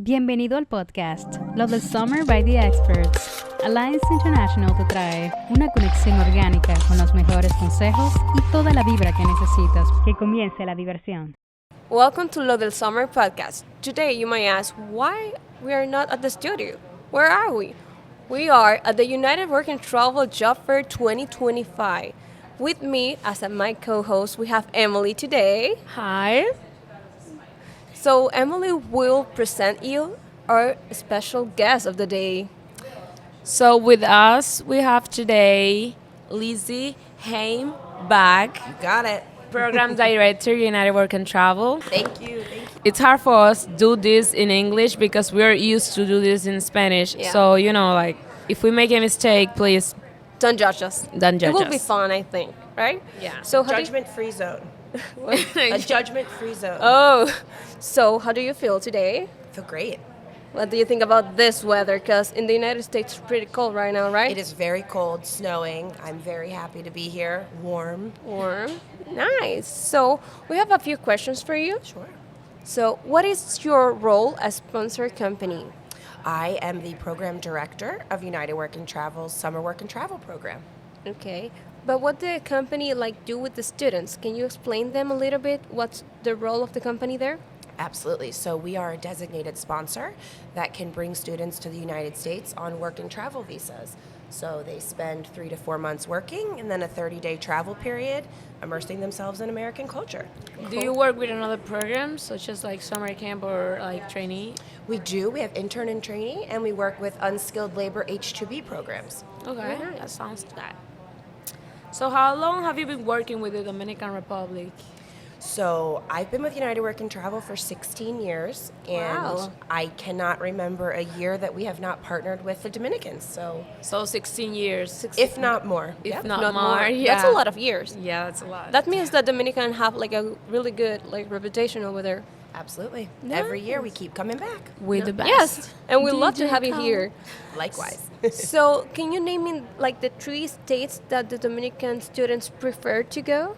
Bienvenido al podcast Lo del Summer by the Experts. Alliance International te trae una conexión orgánica con los mejores consejos y toda la vibra que necesitas. Que comience la diversión. Welcome to Lo del Summer podcast. Today you might ask why we are not at the studio. Where are we? We are at the United Work and Travel Job Fair 2025. With me as my co-host we have Emily today. Hi. So Emily will present you our special guest of the day. So with us, we have today Lizzie Heimbach, Got it. Program Director, United Work and Travel. Thank you. It's hard for us to do this in English because we're used to do this in Spanish. Yeah. So, if we make a mistake, please Don't judge us. don't judge It will us. be fun, I think, right? Yeah. So how do you, Judgment-free zone. A judgment-free zone. so how do you feel today? I feel great. What do you think about this weather? Because in the United States, it's pretty cold right now, right? It is very cold, snowing. I'm very happy to be here. Warm. Warm. Nice. So we have a few questions for you. Sure. So what is your role as sponsor company? I am the program director of United Work and Travel's Summer Work and Travel program. Okay. But what the company do with the students? Can you explain them a little bit? What's the role of the company there? Absolutely. So we are a designated sponsor that can bring students to the United States on work and travel visas. So they spend 3 to 4 months working and then a 30-day travel period immersing themselves in American culture. Do you work with another program, such as summer camp or trainee? We do. We have intern and trainee, and we work with unskilled labor H-2B programs. Okay, that sounds good. So how long have you been working with the Dominican Republic? So I've been with United Work and Travel for 16 years, and Wow. I cannot remember a year that we have not partnered with the Dominicans. So, So 16 years. if not more. If Yep. not more, yeah. That's a lot of years. Yeah, that's a lot. That means that Dominican have a really good reputation over there. Absolutely. Every year we keep coming back. with the best. Yes, and we love to DJ have you Khaled. here. Likewise. So, can you name me the 3 states that the Dominican students prefer to go?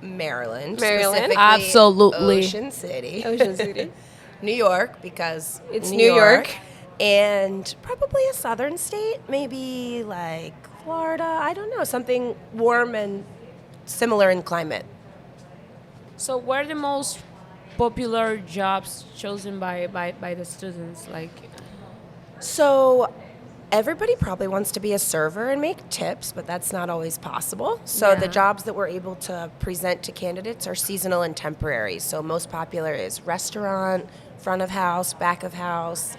Maryland. Maryland. Specifically Absolutely. Ocean City. Ocean City. New York, because It's New York. And probably a southern state, maybe like Florida. I don't know, something warm and similar in climate. So, what are the most popular jobs chosen by the students? So everybody probably wants to be a server and make tips, but that's not always possible. So the Yeah. jobs that we're able to present to candidates are seasonal and temporary. So most popular is restaurant, front of house, back of house.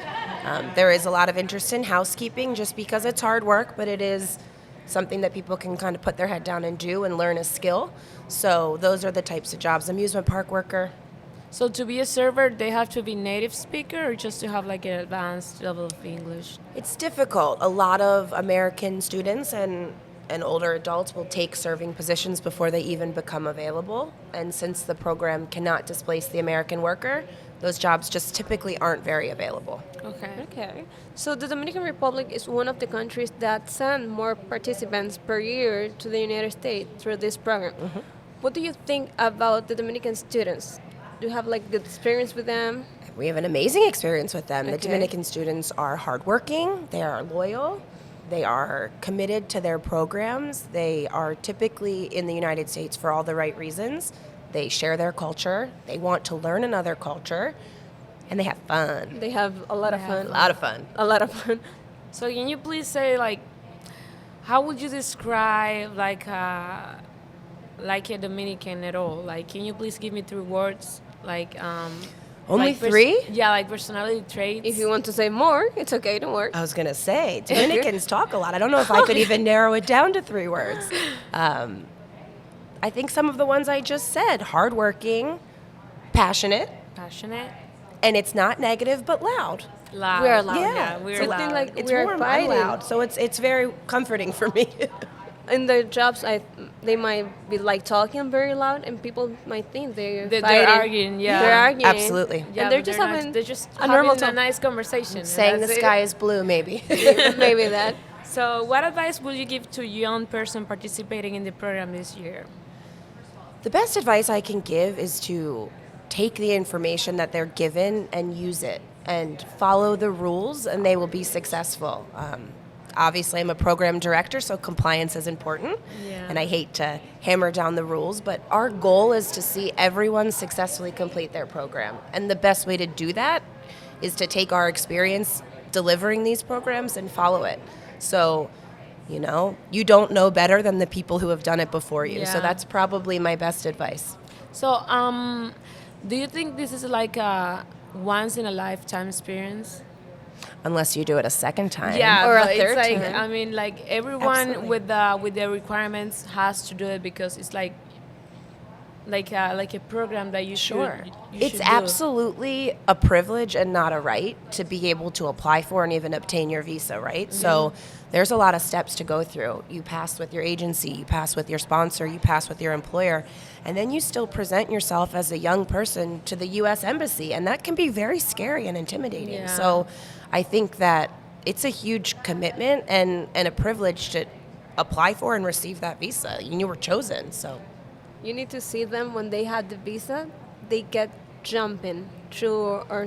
There is a lot of interest in housekeeping just because it's hard work, but it is something that people can kind of put their head down and do and learn a skill. So those are the types of jobs. Amusement park worker. So, to be a server, they have to be native speaker or just to have an advanced level of English? It's difficult. A lot of American students and older adults will take serving positions before they even become available. And since the program cannot displace the American worker, those jobs just typically aren't very available. Okay. Okay. So, the Dominican Republic is one of the countries that send more participants per year to the United States through this program. What do you think about the Dominican students? Do you have good experience with them? We have an amazing experience with them. The Okay. Dominican students are hardworking, they are loyal, they are committed to their programs, they are typically in the United States for all the right reasons. They share their culture, they want to learn another culture, and they have fun. They have a lot of fun. A lot of fun. A lot of fun. So, can you please say, how would you describe, a Dominican at all? Can you please give me 3 words? Only 3? Yeah, personality traits. If you want to say more, it's okay, don't worry. I was going to say, Dominicans talk a lot. I don't know if I could even narrow it down to 3 words. I think some of the ones I just said, hardworking, passionate, Passionate. and it's not negative but loud. Loud. We are loud. Yeah, we're Something loud. It's we are warm fighting. and loud, so it's very comforting for me. In their jobs, they might be talking very loud, and people might think they're They're fighting. arguing, yeah. They're arguing. Absolutely. Yeah, and they're but just not- having they're just a normal having a talk. nice conversation. Saying the That's it. sky is blue, maybe. Maybe that. So, what advice would you give to a young person participating in the program this year? The best advice I can give is to take the information that they're given and use it. and follow the rules, and they will be successful. Obviously, I'm a program director, so compliance is important, and I hate to hammer down the rules, but our goal is to see everyone successfully complete their program. And the best way to do that is to take our experience delivering these programs and follow it. So, you don't know better than the people who have done it before you. So that's probably my best advice. So, do you think this is like a once in a lifetime experience? Unless you do it a second time. Yeah, Or a but third it's like, time. I mean, like everyone Absolutely. with the requirements has to do it because it's like a program that you should. It's should do. absolutely a privilege and not a right to be able to apply for and even obtain your visa, right? So there's a lot of steps to go through. You pass with your agency, you pass with your sponsor, you pass with your employer, and then you still present yourself as a young person to the U.S. Embassy, and that can be very scary and intimidating. Yeah. So I think that it's a huge commitment and a privilege to apply for and receive that visa. You were chosen, so... You need to see them when they had the visa. They get jumping through our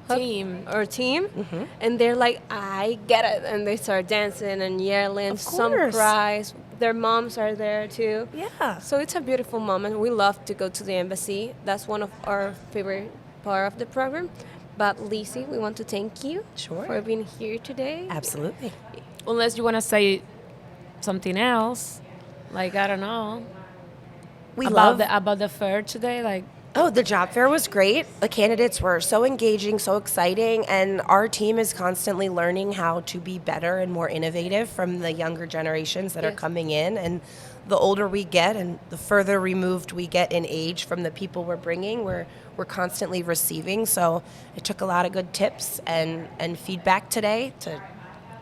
Team. and they're like, I get it, and they start dancing and yelling. Of Some course. cries. Their moms are there too. Yeah. So it's a beautiful moment. We love to go to the embassy. That's one of our favorite part of the program. But Lizzie, we want to thank you Sure. for being here today. Absolutely. Unless you want to say something else, like I don't know We about love about the fair today, like. Oh, the job fair was great. The candidates were so engaging, so exciting, and our team is constantly learning how to be better and more innovative from the younger generations that are Yes. coming in. And the older we get and the further removed we get in age from the people we're bringing, we're constantly receiving. So it took a lot of good tips and feedback today to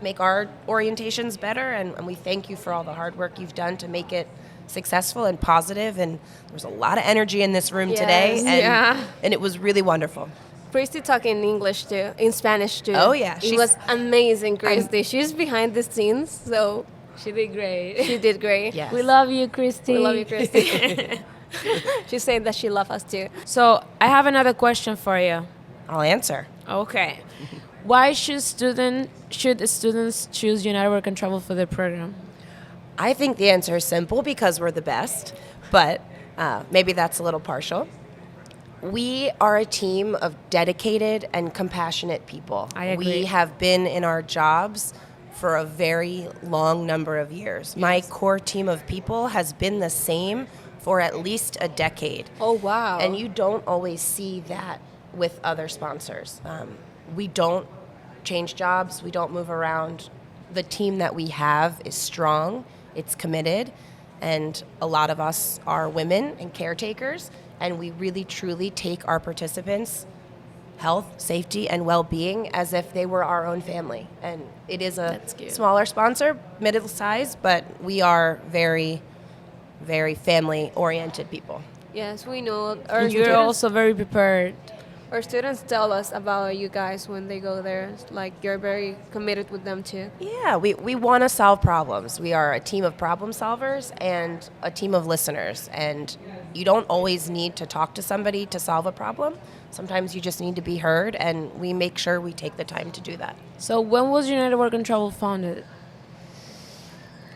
make our orientations better, and we thank you for all the hard work you've done to make it successful and positive, and there was a lot of energy in this room today, Yes. and it was really wonderful. Christy talking in English too, in Spanish too. Oh, yeah. It was amazing, Christy. She's behind the scenes, so She did great. she did great. Yes. We love you, Christy. We love you, Christy. She said that she loves us too. So I have another question for you. I'll answer. Okay. Why should students choose United Work and Travel for their program? I think the answer is simple, because we're the best, but maybe that's a little partial. We are a team of dedicated and compassionate people. I agree. We have been in our jobs for a very long number of years. My core team of people has been the same for at least a decade. Oh, wow. And you don't always see that with other sponsors. We don't change jobs. We don't move around. The team that we have is strong. It's committed. And a lot of us are women and caretakers. And we really, truly take our participants' health, safety, and well-being as if they were our own family. And it is a That's cute. smaller sponsor, middle size, but we are very, very family-oriented people. Yes, we know. And you're also very prepared. Our students tell us about you guys when they go there. Like, you're very committed with them too. Yeah, we want to solve problems. We are a team of problem solvers and a team of listeners. And you don't always need to talk to somebody to solve a problem. Sometimes you just need to be heard, and we make sure we take the time to do that. So when was United Work and Travel founded?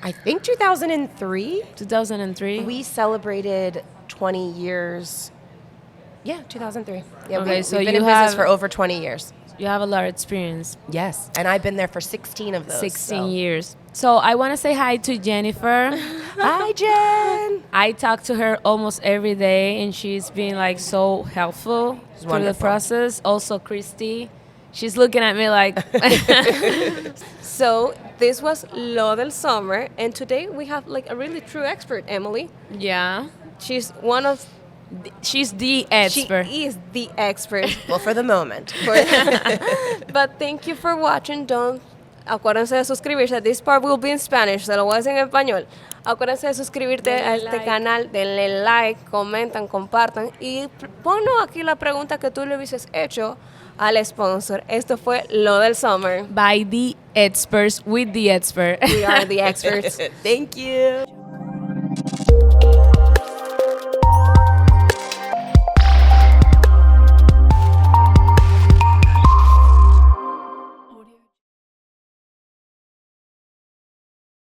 I think 2003, 2003? we celebrated 20 years. Yeah, 2003. Yeah, Okay, so we've been you in business have- for over 20 years. You have a lot of experience. Yes, and I've been there for 16 of those. 16 so. years. So I want to say hi to Jennifer. Hi, Jen. I talk to her almost every day, and she's been like so helpful through the wonderful. process. Also, Christy, she's looking at me like, So this was Lo del Summer, and today we have like a really true expert, Emily. yeah, She's one of she's the expert. She is the expert. Well, for the moment. But thank you for watching. Don't acuérdense de suscribirse. This part will be in Spanish. Se lo voy a decir en español. Acuérdense de suscribirte a este canal. Denle like, comentan, compartan. Y ponnos aquí la pregunta que tú le hubieses hecho al sponsor. Esto fue Lo del Summer. By the experts with the expert. We are the experts. Thank you.